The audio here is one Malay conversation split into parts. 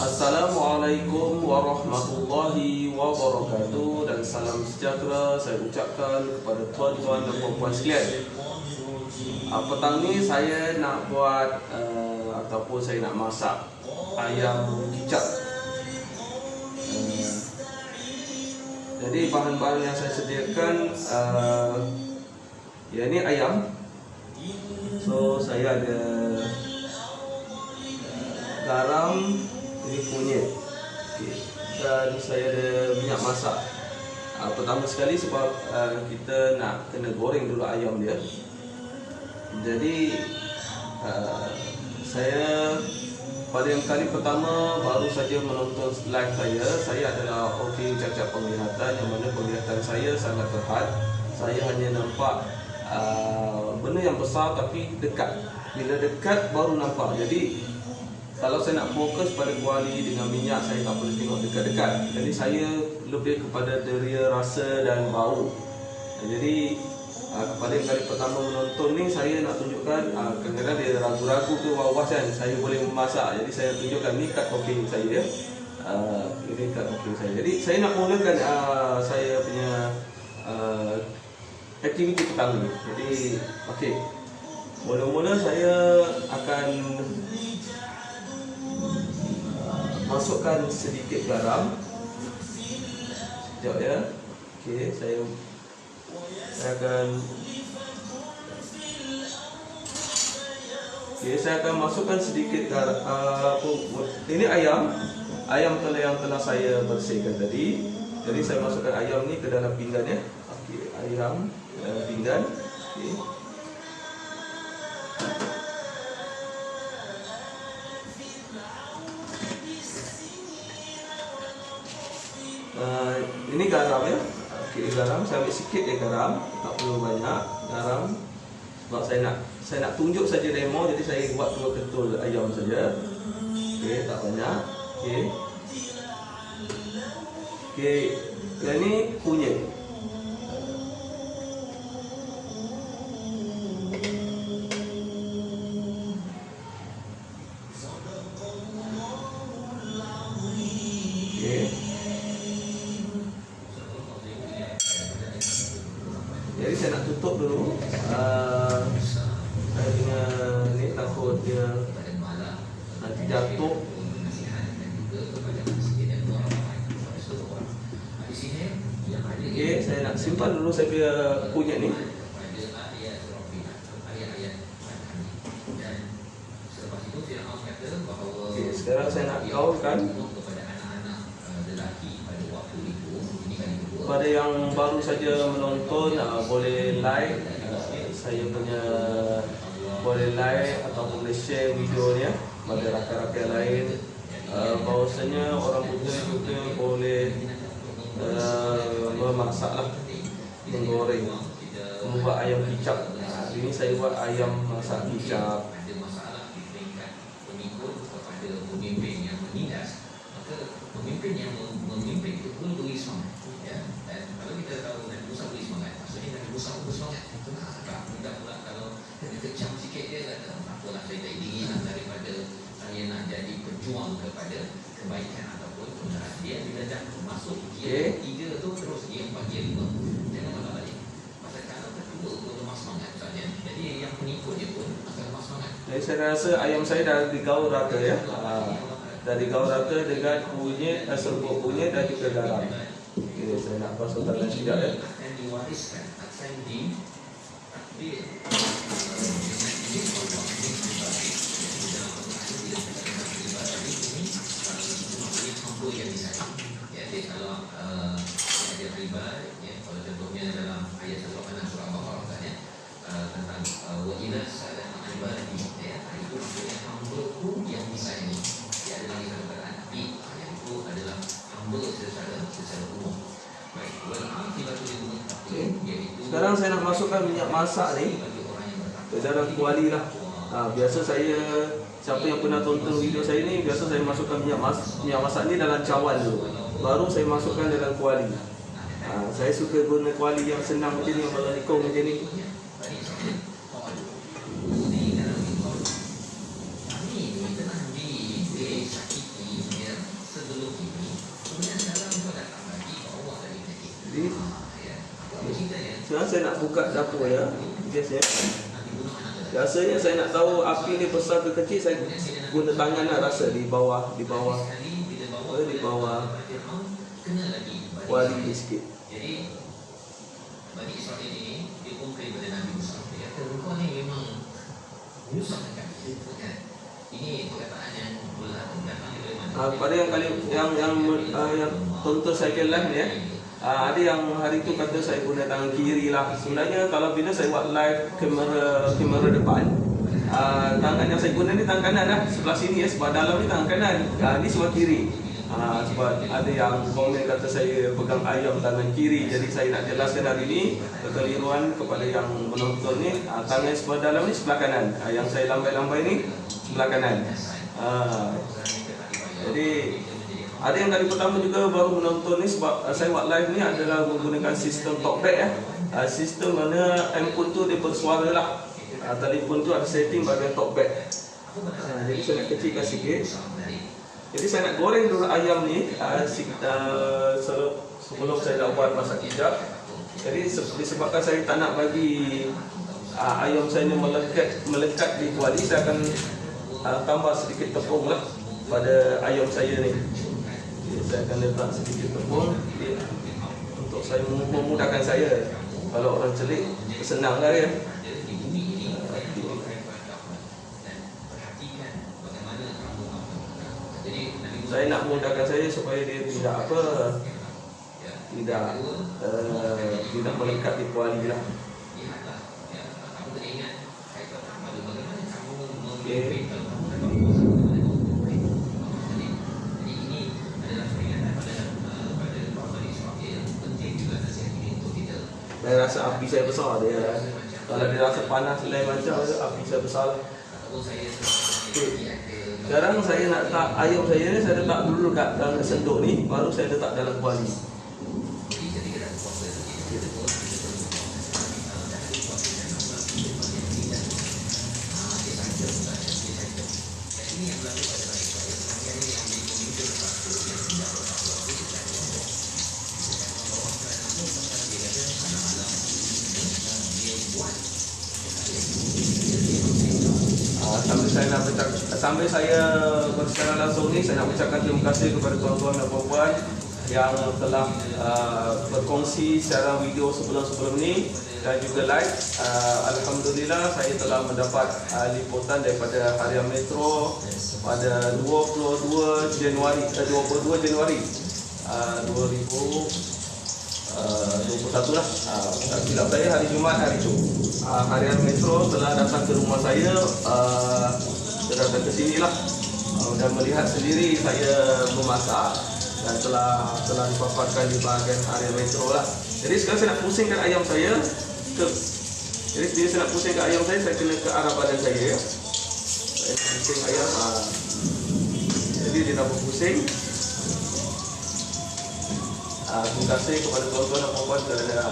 Assalamualaikum warahmatullahi wabarakatuh, dan salam sejahtera saya ucapkan kepada tuan-tuan dan puan-puan sekalian. Petang ni saya nak buat ataupun saya nak masak ayam kicap. Jadi bahan-bahan yang saya sediakan ya, ini ayam. So saya ada garam, ini kunyit, dan saya ada minyak masak. Pertama sekali sebab kita nak kena goreng dulu ayam dia. Jadi saya pada yang kali pertama baru saja menonton live saya adalah okey cacat penglihatan, yang mana penglihatan saya sangat terhad. Saya hanya nampak benda yang besar tapi dekat. Bila dekat baru nampak. Jadi kalau saya nak fokus pada kuali dengan minyak, saya tak boleh tengok dekat-dekat. Jadi saya lebih kepada deria rasa dan bau. Jadi kepada yang kali pertama menonton ni, saya nak tunjukkan kadang-kadang dia ragu-ragu ke was-was kan, saya boleh memasak. Jadi saya tunjukkan ni kad cooking saya. Ini kad cooking saya. Jadi saya nak mulakan saya punya aktiviti pertama ni. Jadi okey, mula-mula saya akan masukkan sedikit garam. Sekejap ya. Okey, saya akan masukkan sedikit garam. Ini ayam yang telah saya bersihkan tadi. Jadi saya masukkan ayam ni ke dalam pinggan ya. Okey, ayam ke dalam pinggan. Okey. Ini garam ya. Okey, garam saya ambil sikit je garam, tak perlu banyak garam. Sebab saya nak tunjuk saja demo, jadi saya buat 2 ketul ayam saja. Okey, tak banyak. Okey. Okey, yang ni kunyit. Jadi saya nak tutup dulu. Saya punya ni takut dia nanti jatuh. Okey, saya nak simpan dulu saya punya kunyit ni. Okey, sekarang saya nak gaulkan. Pada yang baru saja menonton, boleh like saya punya, boleh like ataupun boleh share video ni pada rakan-rakan lain. Bahawasanya orang muda juga boleh memasaklah, menggoreng, membuat ayam kicap. Ini saya buat ayam masak kicap. Pemimpin yang memimpin itu pun beri semangat, ya. Dan kalau kita tahu Nabi Musa beri semangat, maksudnya Nabi Musa beri semangat. Itu agak mudah pula kalau dia kecam sikit dia kata, apalah saya tak ingin daripada saya nak jadi pejuang kepada kebaikan ataupun kebenaran. Dia bila dah masuk gear 3 tu terus gear 4, gear 5, jangan malah balik. Pasal kalau kedua tu lemah semangat saja. Jadi yang pengikut dia pun akan lemah semangat. Jadi saya rasa ayam saya dah digaul rata ya. Dari gaul rata dengan kunyit, serbuk kunyit dan juga garam. Okey, saya nak basuh tangan sekejap ya. Dan diwariskan akan di kalau ada riba, ya, kalau contohnya dalam ayat 1 surah Al-Baqarah katanya tentang wa ila salam ibadi, ya, itu maksudnya hamba-Ku yang disayangi. Dia adalah yang berarti yang itu adalah hamba secara umum. Baik, wal aqibatu lil muttaqin, yaitu sekarang saya nak masukkan minyak masak ni ke dalam kuali lah. Biasa saya, siapa yang pernah tonton video saya ni, biasa saya masukkan minyak masak ni dalam cawan dulu, baru saya masukkan dalam kuali. Saya suka guna kuali yang senang macam ni, yang melengkung macam ni. Sekarang saya nak buka dapur ya. Biasanya saya nak tahu api ni besar ke kecil, saya guna tangan nak rasa di bawah kuali sikit. Jadi Bani Israel ini dia pun kepada Nabi Musa. Dia kata engkau ni memang menyusahkan kami. Ini perkataan yang datang dari mana? Pada yang tonton saya ke live ni ya. Ada yang hari tu kata saya guna tangan kiri lah. Sebenarnya kalau bila saya buat live kamera depan, tangan yang saya guna ni tangan kanan lah. Sebelah sini ya, sebelah dalam ni tangan kanan. Ni sebelah kiri. Sebab ada yang komen kata saya pegang ayam tangan kiri. Jadi saya nak jelaskan hari ni kekeliruan kepada yang menonton ni. Tangan sebelah dalam ni sebelah kanan. Yang saya lambai-lambai ni sebelah kanan. Jadi ada yang dari pertama juga baru menonton ni, sebab saya buat live ni adalah menggunakan sistem talkback ya. Sistem mana handphone tu dia bersuara lah. Telefon tu ada setting bahagian talkback. Jadi saya nak kecilkan sikit. Jadi saya nak goreng dulu ayam ni sebelum saya nak buat masak hijab. Jadi disebabkan saya tak nak bagi ayam saya ni melekat di kuali, saya akan tambah sedikit tepung lah pada ayam saya ni. Jadi saya akan letak sedikit tepung untuk saya memudahkan saya. Kalau orang celik senang lah ya. Saya nak memudahkan saya supaya dia tidak melekat di kuali lah. Okay. Saya rasa api saya besar dia. Kalau dia rasa panas lain macam, api saya besar lah. Okay. Sekarang saya nak letak ayam saya ni, saya letak dulu kat dalam sendok ni, baru saya letak dalam kuali. Sambil saya bersecara langsung ni, saya nak ucapkan terima kasih kepada tuan-tuan dan puan-puan yang telah berkongsi secara video sebelum-sebelum ni dan juga live. Alhamdulillah saya telah mendapat liputan daripada Harian Metro pada 22 Januari 2021 lah. Tidak saya hari Jumaat hari itu. Harian Metro telah datang ke rumah saya, datang ke sini lah dan melihat sendiri saya memasak dan telah dipaparkan di bahagian Harian Metro lah. Jadi sekarang saya nak pusingkan ayam saya jadi bila saya nak pusingkan ayam saya kena ke arah badan saya ya. Saya nak pusing ayam. Jadi dia dah berpusing. Terima kasih kepada tuan-tuan dan puan-puan kerana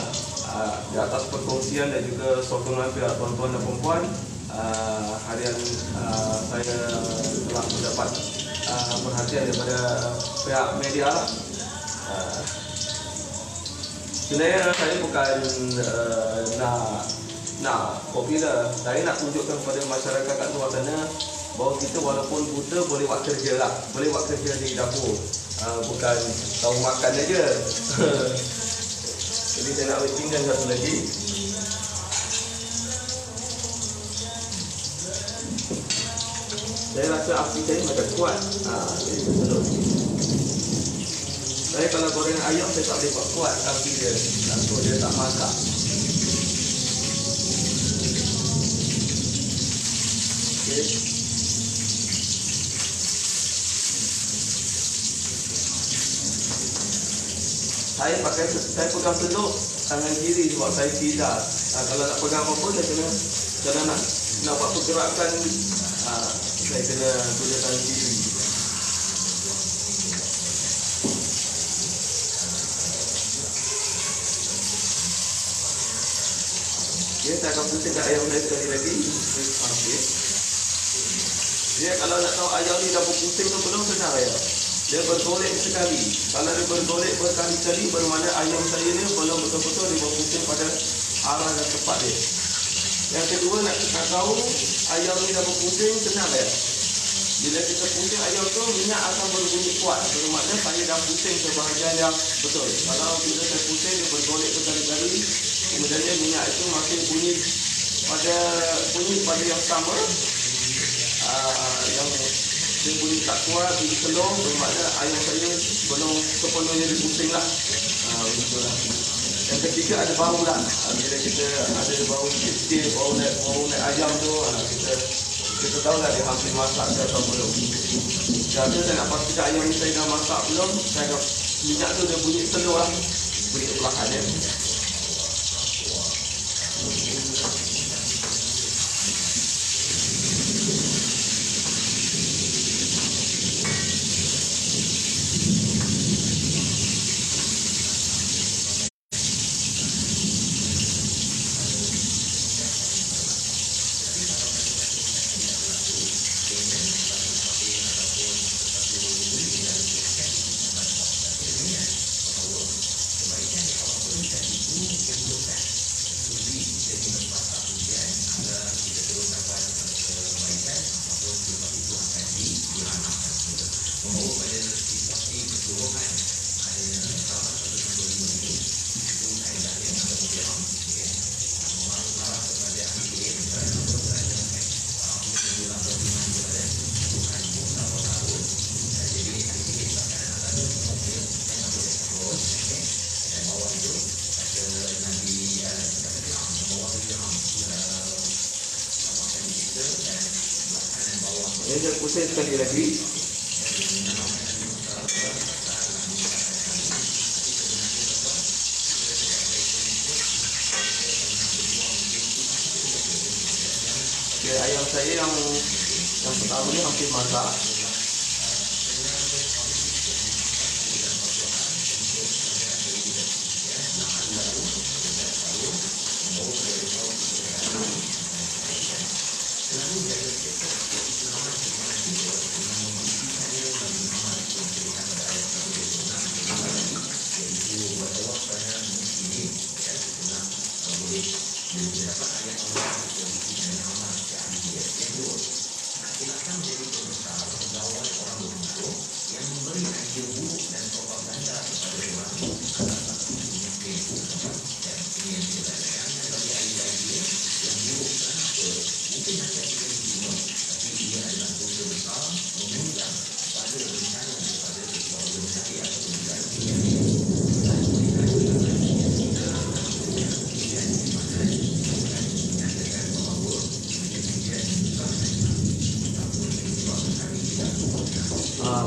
di atas perkongsian dan juga sokongan pihak tuan-tuan dan puan-puan. Harian saya telah mendapat perhatian daripada pihak media lah. Sebenarnya saya bukan nak popular. Saya nak tunjukkan kepada masyarakat kat luar sana bahawa kita walaupun buta boleh buat kerja lah, boleh buat kerja di dapur. Bukan tahu makan aja. Jadi saya nak tinggal satu lagi. Saya rasa api saya macam kuat. Jadi saya sedut. Saya kalau goreng ayam saya tak boleh buat kuat api dia. So dia tak masak. Okay. Saya pegang sendok tangan kiri sebab saya tidak. Kalau nak pegang apa-apa saya nak buat pergerakan, saya kena guna tangan kiri. Okay, saya akan pusingkan ayam saya sekali lagi. Okay. Dia kalau nak tahu ayam ni dah berpusing ke belum, senang ya. Dia bergolek sekali. Kalau dia bergolek berkali-kali, bermakna ayam saya ni belum betul-betul dia berpusing pada arah dan tempat dia. Yang kedua, nak tahu ayam ni dah berpusing, senang ya. Bila kita pusing ayam tu, minyak akan berbunyi kuat. Bermakna saya dah pusing sebahagian yang betul. Kalau bila saya pusing, dia bergolek berkali-kali, kemudian minyak itu masih bunyi pada yang sama, yang dia bunyi tak kuat di telur, bermakna ayam saya belum sepenuhnya dipusing lah. Begitulah. Yang ketiga ada bau lah. Bila kita ada bau sikit, bau naik ayam tu, kita tahu lah dia hampir masak atau belum. Jadi saya nak pastikan ayam ni saya dah masak belum, saya dah minyak tu dia bunyi telur lah, bunyi perlahan ya. Ini saya pusing sekali lagi. Okay, ayam saya yang pertama ni hampir masak.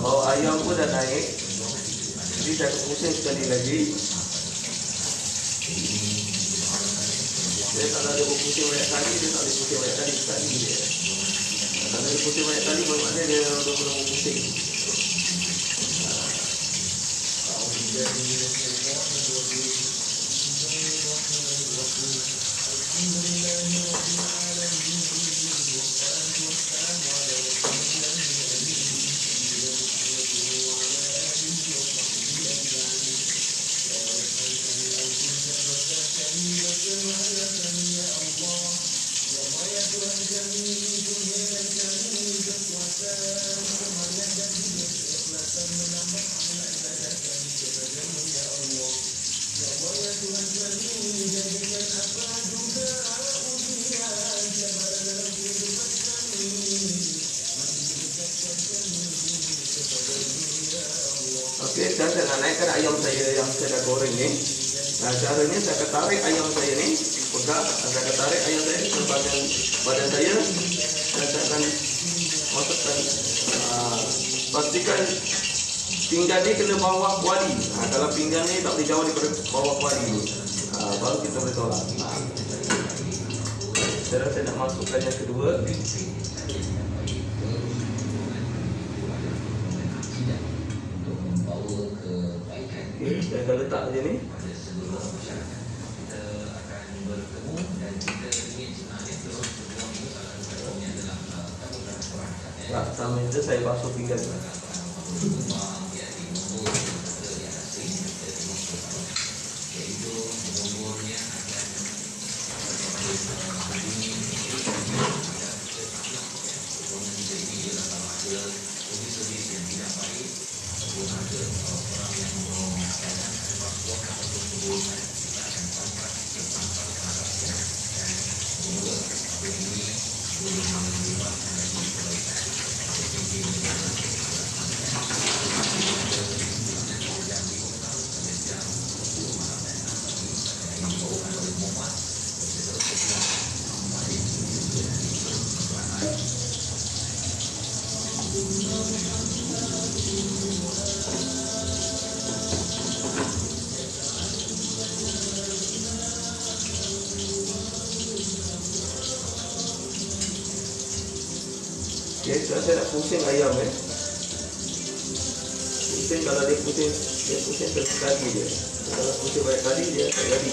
Bau ayam pun dah naik. Jadi saya pusing sekali lagi. Dia kalau dia berpusing banyak kali, dia tak boleh pusing banyak kali sekali dia. Kalau dia pusing banyak kali, bermakna dia belum berpusing. Okey, saya nak naikkan ayam saya yang saya dah goreng ni. Nah, caranya saya akan tarik ayam saya ni, pegang, saya akan tarik ayam saya ke badan saya, dan saya akan masukkan, pastikan pinggan ni kena bawah kuali. Kalau pinggan ni tak boleh jauh daripada bawah kuali ni, baru kita boleh tolak. Saya nak masukkan yang kedua. Okay, saya akan letak je ni. Sambil itu saya basuh pinggan. Okay, sekarang saya nak pusing ayam pusing, kalau dia pusing sekali je. Kalau pusing banyak kali dia tak jadi.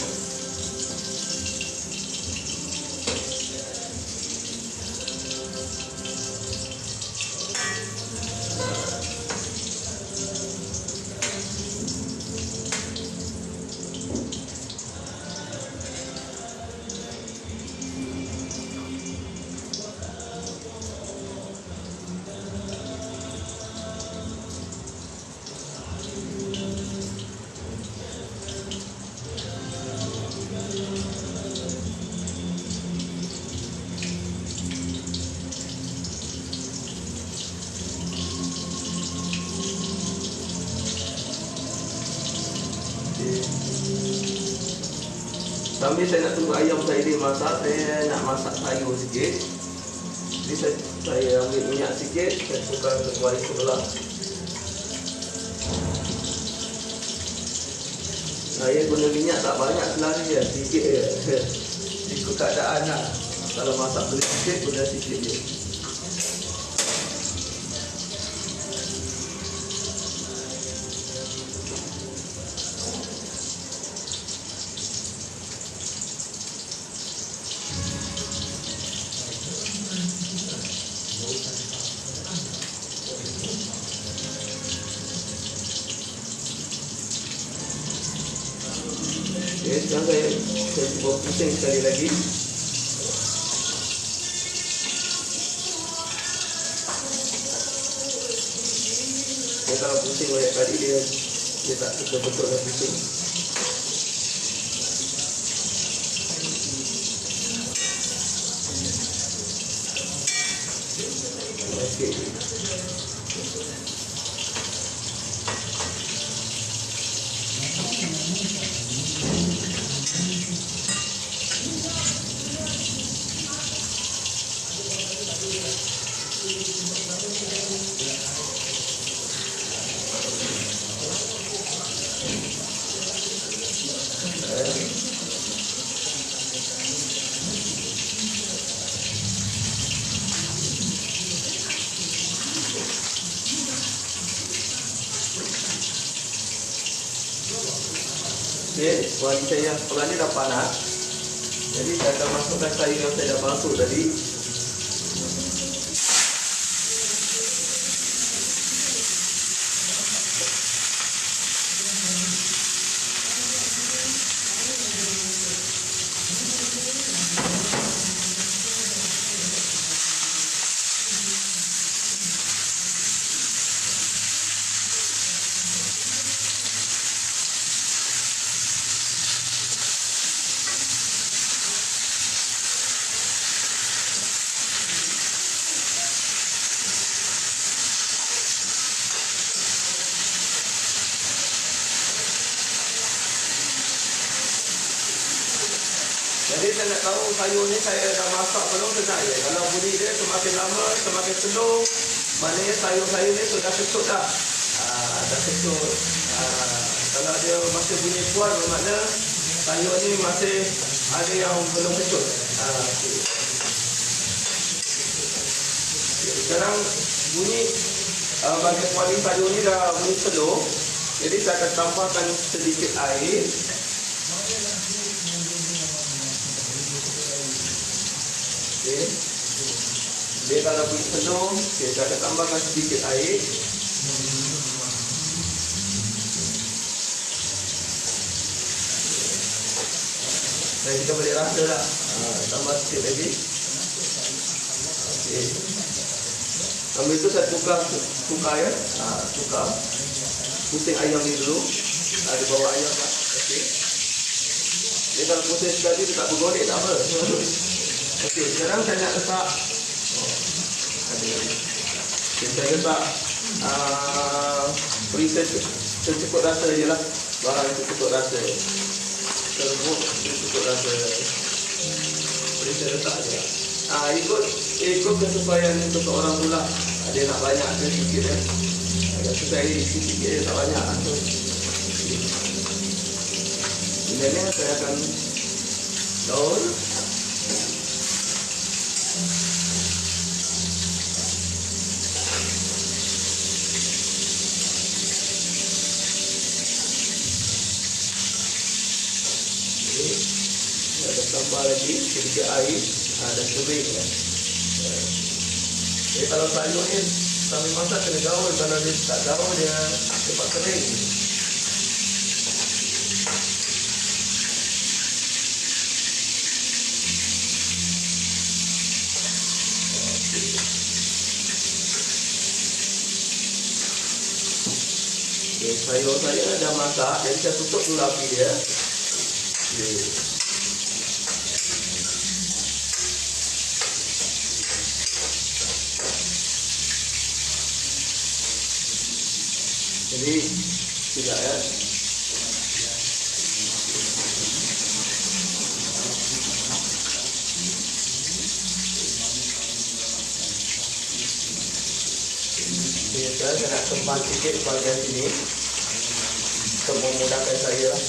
Sambil saya nak tunggu ayam saya dia masak, saya nak masak sayur sikit. Jadi saya ambil minyak sikit, saya tukar ke kuali sebelah. Saya guna minyak tak banyak selari ya, sikit je. Ikut keadaan lah. Kalau masak beli sikit, guna sikit je. Okay, sekarang saya cuba pusing sekali lagi. Kalau pusing banyak kali dia tak betul-betul dah pusing. Okay. Okay, kuali saya sebelah ni dah panas. Jadi saya akan masukkan sayur yang saya dah basuh tadi. Jadi saya nak tahu sayur ni saya dah masak belum sedap je. Kalau bunyi dia semakin lama, semakin slow, maknanya sayur-sayur ni sudah kecut dah. Dah kecut. Kalau dia masih bunyi kuat, bermakna sayur ni masih ada yang belum kecut. Okay. Sekarang bunyi bagi kuali sayur ni dah bunyi slow. Jadi saya akan tambahkan sedikit air. Okay. Dia kalau bunyi penuh, okay, saya akan tambahkan sedikit air. Dan kita boleh rasa lah. Tambah sikit lagi. Okay. Ambil itu saya tukar ya. Tukar. Pusing ayam ni dulu. Ada bawa ayam lah. Okay. Dia kalau pusing sekali dia tak bergolek tak apa. Okey, sekarang saya nak letak saya letak preset secukup rasa je lah. Barang secukup rasa. Serbuk secukup rasa. Preset letak je. Ikut kesesuaian untuk orang pula. Dia nak banyak ke sikit ya. Agak sesuai sikit je, tak banyak. Kemudian saya akan daun. tambah lagi sedikit air dan kering ya. Jadi kalau sayur ni sambil masak kena gaul, kalau dia tak gaul dia cepat kering. Okay, sayur saya dah masak, jadi saya tutup dulu api dia. Okay. Jadi tidak ya. Okay, saya nak kembang sikit bahagian sini untuk memudahkan saya lah.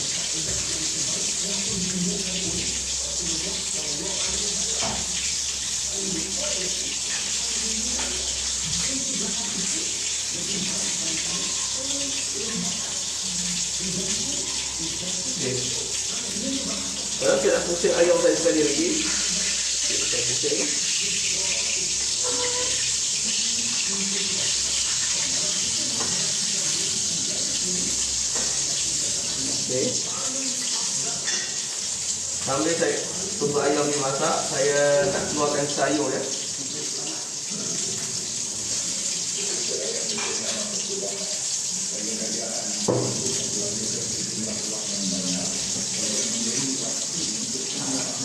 Okay. Sekarang saya nak pusing ayam saya sekali lagi. Okay, saya pusing. Okay. Sambil saya tunggu ayam ni masak, saya nak keluarkan sayur ya.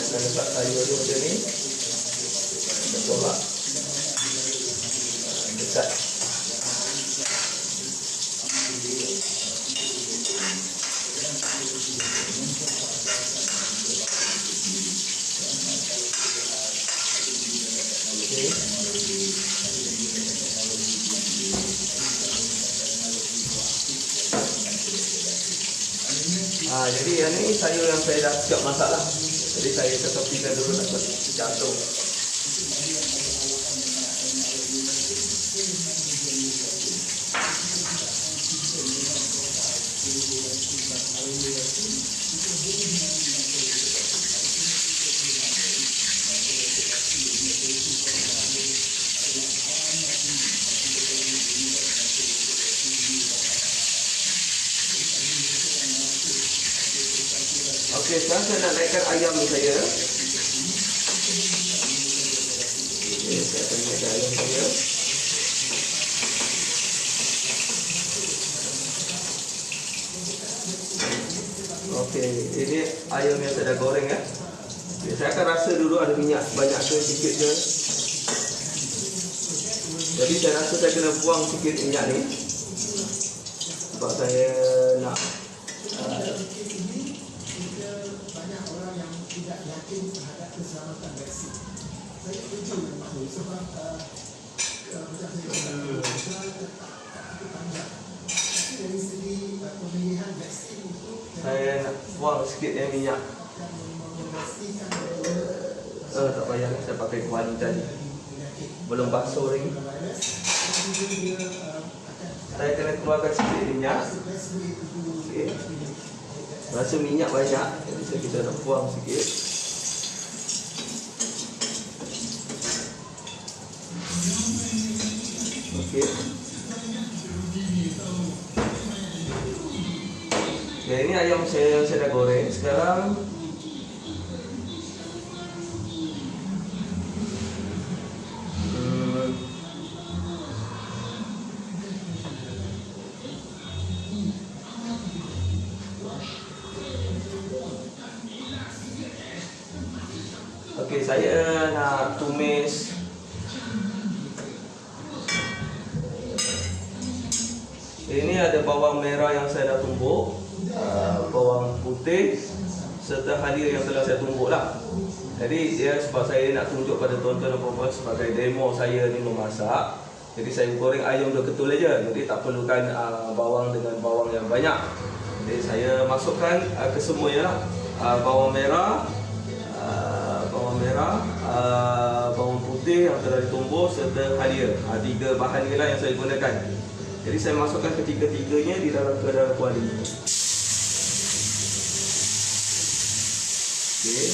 Saya letak sayur dia macam ni. Kita tolak dekat. Jadi yang ni sayur yang saya dah siap masak lah. Jadi saya ketepikan dulu takut jatuh. Okey, sekarang saya nak naikkan ayam ni saya. Okey, saya akan naikkan ayam saya. Okey, ini ayam yang saya dah goreng ya. Okay, saya akan rasa dulu ada minyak banyak ke sikit ke. Jadi saya rasa saya kena buang sikit minyak ni. Sebab saya nak saya nak buang sikit minyak. Tak payah, saya pakai kuali tadi. Belum basuh lagi. Saya kena keluarkan sikit minyak. Okay. Rasa minyak banyak, jadi kita nak buang sikit. Okey. Ya, ini ayam saya dah goreng. Sekarang okey, saya nak tumis ini. Ada bawang merah yang saya dah tumbuk, bawang putih serta halia yang telah saya tumbuk lah. Jadi dia sebab saya nak tunjuk pada tuan-tuan dan puan-puan sebagai demo saya ni memasak. Jadi saya goreng ayam 2 ketul aja. Jadi tak perlukan bawang dengan bawang yang banyak. Jadi saya masukkan ke semuanya lah. Bawang merah, bawang putih yang telah ditumbuk serta halia. 3 bahan ni lah yang saya gunakan. Jadi saya masukkan ketiga-tiganya di dalam kuali. Okey.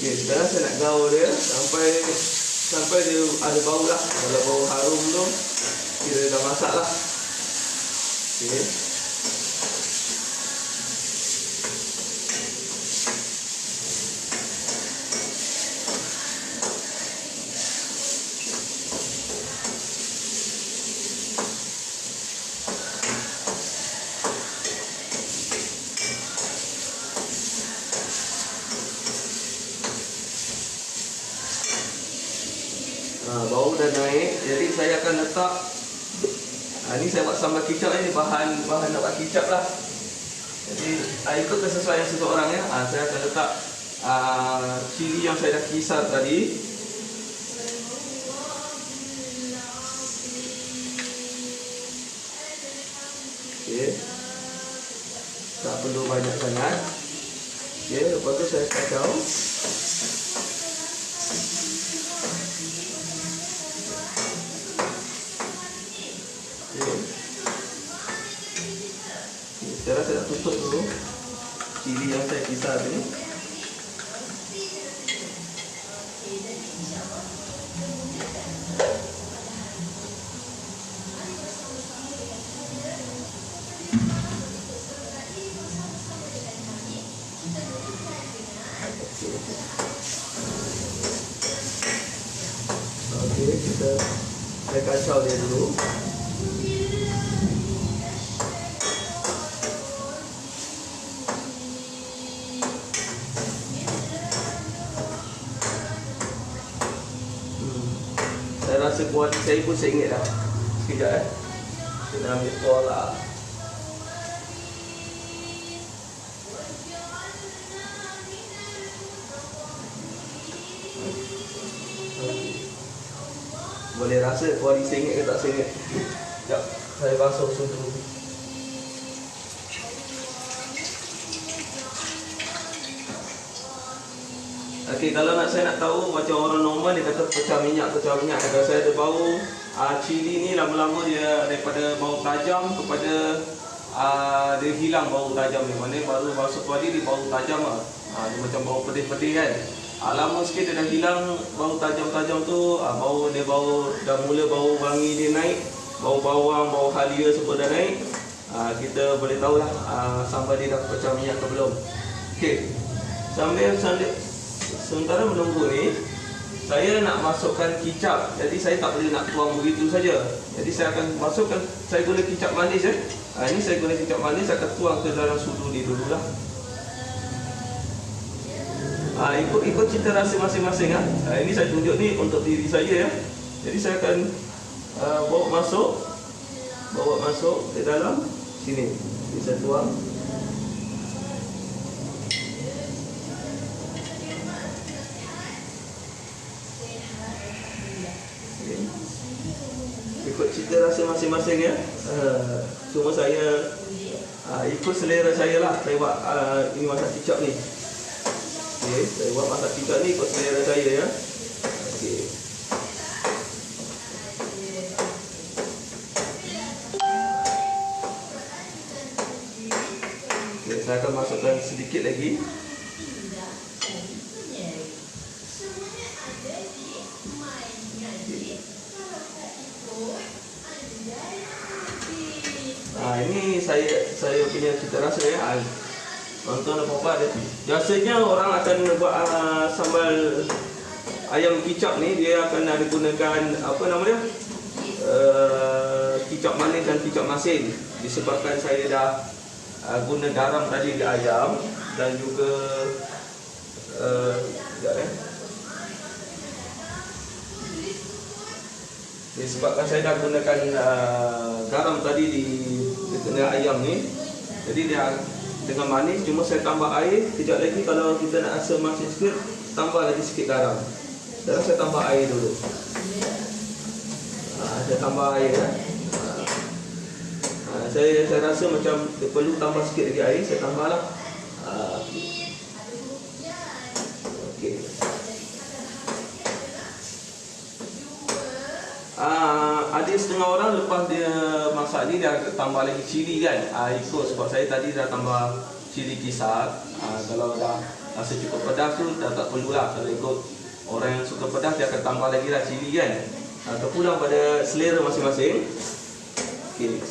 Okey, sekarang saya nak gaul dia sampai dia ada bau lah. Kalau bau harum tu kira dah masak lah. Okey. Bau dah naik, jadi saya akan letak ni saya buat sambal kicap ni, bahan nak buat kicap lah. Jadi ikut kesesuaian seseorang ya. Saya akan letak cili yang saya dah kisar tadi. Okey, tak perlu banyak sangat. Okey, lepas tu saya kacau. Sekarang saya nak tutup dulu cili yang saya kisar ni. Okey, saya kacau dia dulu. Saya rasa kuali saya pun saya ingat dah. Sekejap saya nak ambil kuala. Boleh rasa kuali saya ingat ke tak saya ingat. Sekejap, saya basuh sudu. Okey, kalau saya nak tahu macam orang normal dia kata pecah minyak. Kalau saya ada bau cili ni lama-lama dia daripada bau tajam kepada dia hilang bau tajam ni. Mana baru basuh kuali dia bau tajam lah. Dia macam bau pedih-pedih kan. Lama sikit dia dah hilang bau tajam-tajam tu, bau dah mula bau wangi dia naik, bau bawang, bau halia semua dah naik. Kita boleh tahulah sambal dia dah pecah minyak ke belum. Okey. Sementara menunggu ni, saya nak masukkan kicap. Jadi saya tak boleh nak tuang begitu saja. Jadi saya akan masukkan, saya guna kicap manis ya. Ini saya guna kicap manis, saya akan tuang ke dalam sudu ni dululah. Ikut cita rasa masing-masing Ini saya tunjuk ni untuk diri saya ya. Jadi saya akan bawa masuk ke dalam sini. Bisa tuang. Ikut cita rasa masing-masing ya. Cuma saya ikut selera saya lah. Saya buat ini masak kicap ni. Okey, saya buat masak kicap ni ikut selera saya ya. Okey. Okey, saya akan masukkan sedikit lagi. Ini saya punya cita rasa ya. Tuan-tuan dan puan-puan, biasanya orang akan buat sambal ayam kicap ni, dia akan ada gunakan apa nama dia? Kicap manis dan kicap masin. Disebabkan saya dah guna garam tadi di ayam dan juga disebabkan saya dah gunakan garam tadi di ayam ni, jadi dia dengan manis. Cuma saya tambah air. Kejap lagi kalau kita nak rasa masin sikit, tambah lagi sikit garam. Sekarang saya tambah air dulu. Saya tambah air ya. Saya rasa macam perlu tambah sikit lagi air, saya tambahlah. Okey. Ada ada setengah orang lepas dia masak ni dia tambah lagi cili kan. Ikut sebab saya tadi dah tambah cili kisar. Kalau dah rasa cukup pedas tu dah tak perlulah. Kalau ikut orang yang suka pedas dia akan tambah lagi lah cili kan. Terpulang pada selera masing-masing. Okey.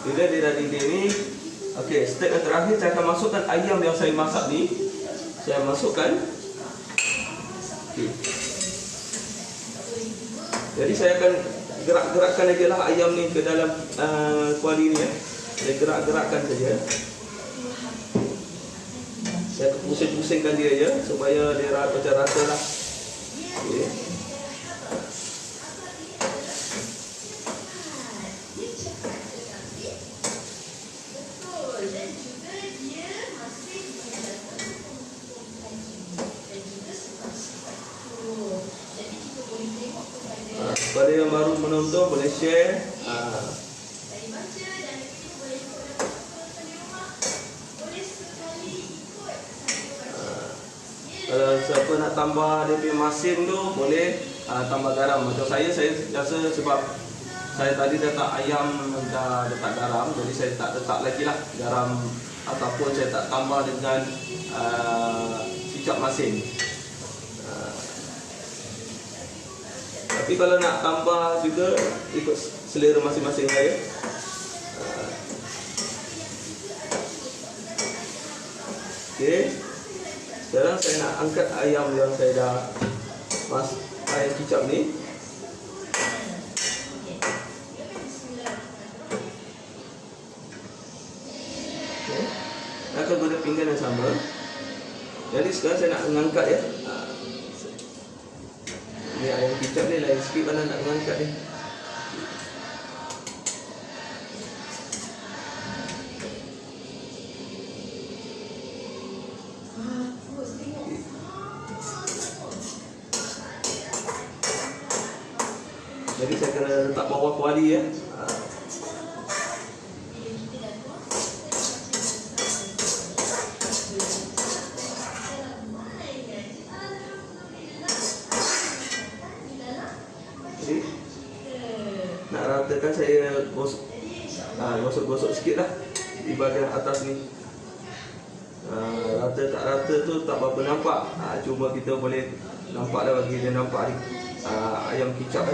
Bila dia dah didih ni, okey, step yang terakhir saya akan masukkan ayam yang saya masak ni. Saya masukkan. Okey. Jadi saya akan gerak-gerakkan aja lah ayam ni ke dalam kuali ni ya. Saya gerak-gerakkan saja. Saya pusing-pusingkan dia je supaya dia macam rata lah. Okey. Kepada yang baru menonton boleh share. Kalau siapa nak tambah dia punya masin tu boleh tambah garam. Macam saya rasa sebab saya tadi letak ayam dah letak garam, jadi saya tak letak lagi lah garam ataupun saya tak tambah dengan kicap masin. Tapi kalau nak tambah juga ikut selera masing-masing saya. Okey. Sekarang saya nak angkat ayam yang saya dah ayam kicap ni. Okey. Akan guna pinggan yang sama. Jadi sekarang saya nak mengangkat ya. Ni ayam kicap ni lain sikit mana nak mengangkat ni. Jadi saya kena letak bawah kuali ya. Jadi nak ratakan saya gosok-gosok sikit lah di bahagian atas ni. Rata tak rata tu tak berapa nampak. Cuma kita boleh nampak dah bagi dia nampak ni ayam kicap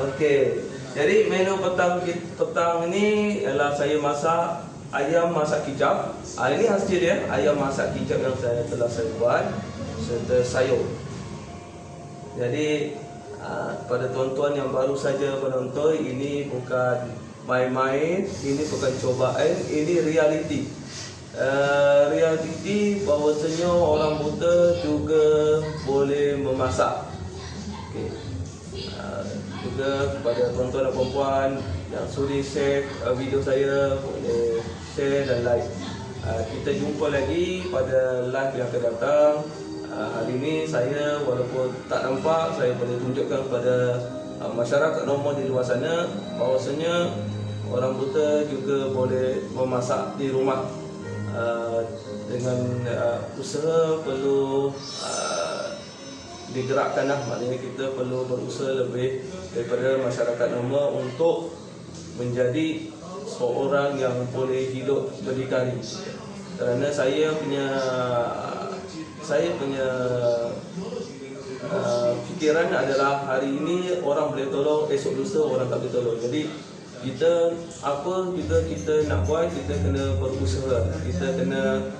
Okey. Jadi menu petang ini ialah saya masak ayam masak kicap. Ini hasil dia, ayam masak kicap yang saya buat serta sayur. Jadi pada tuan-tuan yang baru saja menonton, ini bukan main-main, ini bukan cobaan, ini realiti. Realiti bahawasanya orang buta juga boleh memasak. Okey. Juga kepada tuan-tuan dan puan-puan yang sudi share video saya, boleh share dan like. Kita jumpa lagi pada live yang akan datang. Hari ini saya walaupun tak nampak, saya boleh tunjukkan kepada masyarakat normal di luar sana bahawasanya orang buta juga boleh memasak di rumah. Dengan usaha perlu digerakkan lah, maknanya kita perlu berusaha lebih daripada masyarakat normal untuk menjadi seorang yang boleh hidup berdikari. Kerana saya punya fikiran adalah hari ini orang boleh tolong, esok lusa orang tak boleh tolong. Jadi kita apa juga kita nak buat, kita kena berusaha, kita kena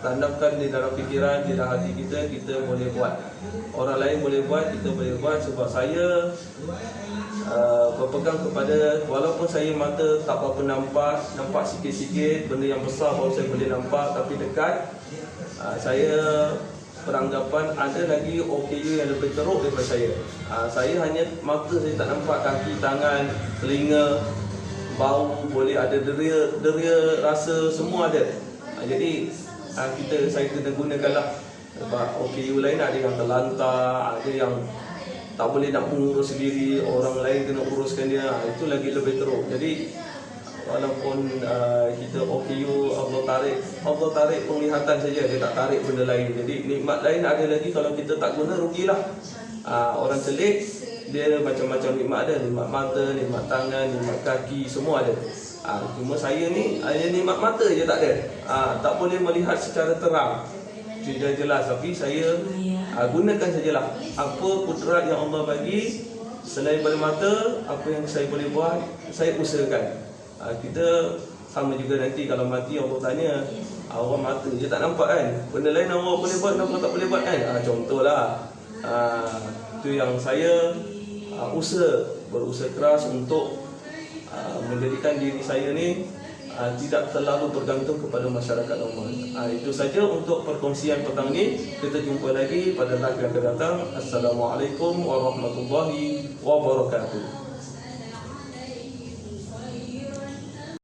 tanamkan di dalam fikiran, di dalam hati kita, kita boleh buat. Orang lain boleh buat, kita boleh buat. Sebab saya berpegang kepada walaupun saya mata tak apa nampak sikit-sikit benda yang besar baru saya boleh nampak, tapi dekat saya beranggapan ada lagi OKU yang lebih teruk daripada saya. Saya hanya mata saya tak nampak, kaki, tangan, telinga, bau, boleh ada deria rasa, semua ada. Jadi saya kena gunakanlah. Sebab OKU lain ada yang terlantar, ada yang tak boleh nak mengurus sendiri, orang lain kena uruskan dia. Itu lagi lebih teruk. Jadi walaupun kita OKU Allah tarik penglihatan saja, dia tak tarik benda lain. Jadi nikmat lain ada lagi, kalau kita tak guna rugilah. Orang celik dia macam-macam nikmat ada, nikmat mata, nikmat tangan, nikmat kaki, semua ada. Cuma saya ni hanya nikmat mata je tak ada. Tak boleh melihat secara terang, tidak jelas, tapi saya gunakan sajalah apa kudrat yang Allah bagi. Selain pada mata, apa yang saya boleh buat, saya usahakan. Kita sama juga nanti kalau mati Allah tanya, awak mata je tak nampak kan, benda lain awak boleh buat, kenapa tak boleh buat kan? Contohlah, itu yang saya berusaha keras untuk menjadikan diri saya ni tidak terlalu bergantung kepada masyarakat normal. Itu saja untuk perkongsian petang ni. Kita jumpa lagi pada live yang akan datang. Assalamualaikum warahmatullahi wabarakatuh.